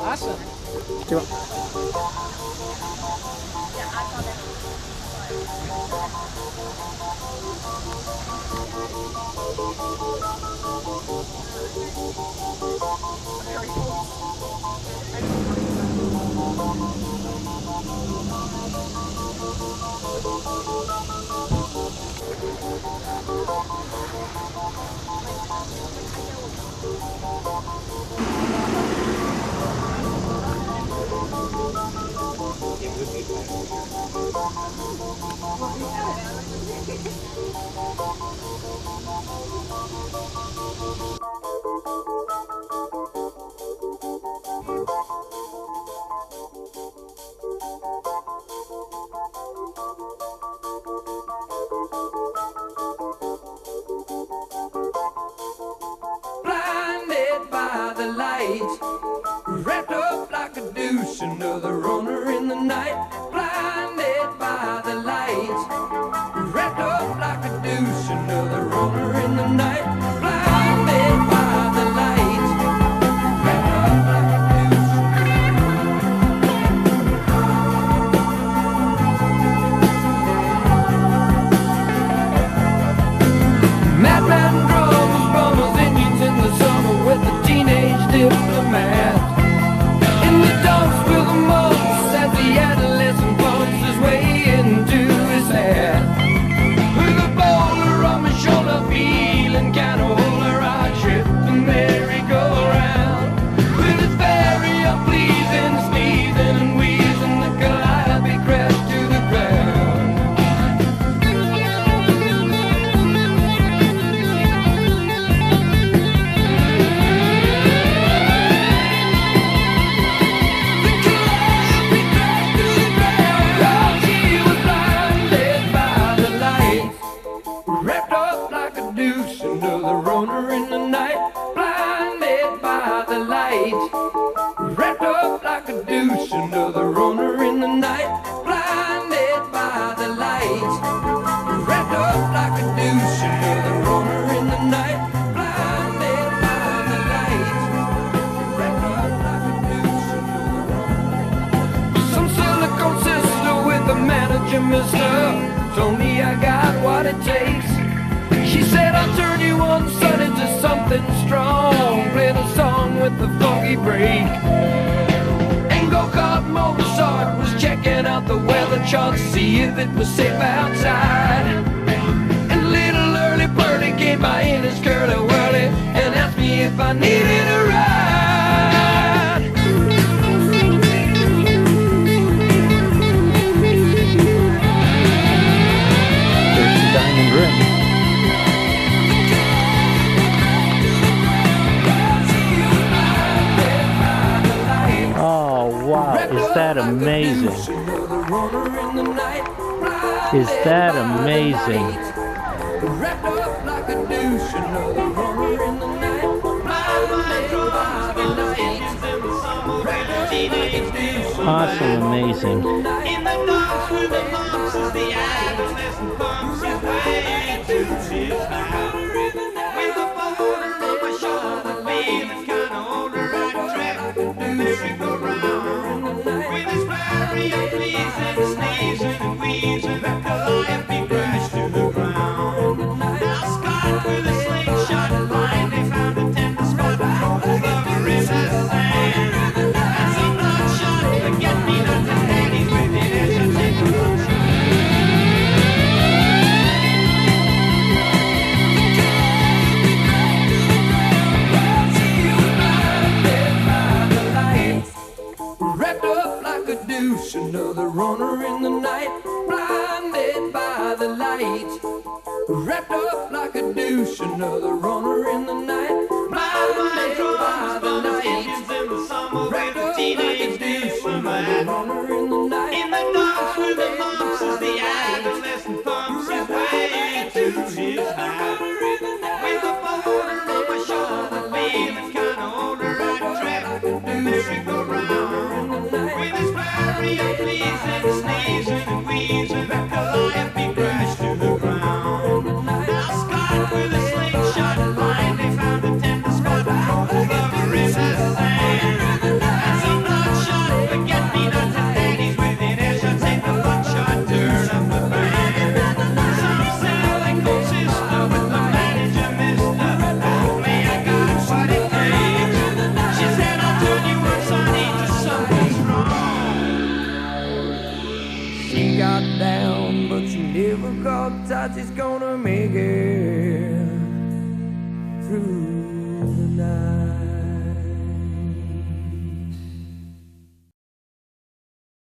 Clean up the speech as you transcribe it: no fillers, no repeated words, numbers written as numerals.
Awesome. Do you want? Blinded by the light, wrapped up like a douche, another runner in the night. Blinded by the light, wrapped up like a douche, another runner in the night. Blinded by the light, wrapped up like a douche. Madman drums, bummers, Indians in the summer with a teenage diplomat. In the dumps with the mumps as the adolescent bumps his way into his hat. With a boulder on my shoulder, feeling kinda older, I trip the merry-go-round. With its very unpleasing sneezing and wheezing, the calliope crashed to the ground. Wrapped up like a douche, another runner in the night. Blinded by the light, wrapped up like a douche, another runner in the night. Blinded by the light, wrapped up like a douche, another runner in the night. Blinded by the light, wrapped up like a douche, another runner. Some silicone sister with a manager, mister, told me I got what it takes. She said I'll turn you one son into something strong. Played a song with the funky break. And go-kart Mozart was checking out the weather chart to see if it was safe outside. And little early birdie came by in his curly-whirly and asked me if I needed a ride. There's the diamond ring. Oh wow, is that amazing? Is that amazing? Wrapped up like a douche, another runner in the night. Blinded by the light, wrapped up like a douche. Awesome, amazing. In the dark with the bumps as the adolescent bumps his way to his house. With a boulder on my shoulder, feeling kinda older, I trip the merry-go-round. With his very unpleasing sneezing and wheezing, the calliope crashed to the ground. Now Scott with a slingshot finally found a tender spot, rolled over in the sand. And some bloodshot forget-me-nots and daddies with it as a tickle. Wrapped up like a douche, another runner in the night. Blinded by the light, wrapped up like a douche, another runner in the night. Blinded by the light, wrapped up like a douche, another runner in the night. got down, but she never caught touch. She's gonna make it.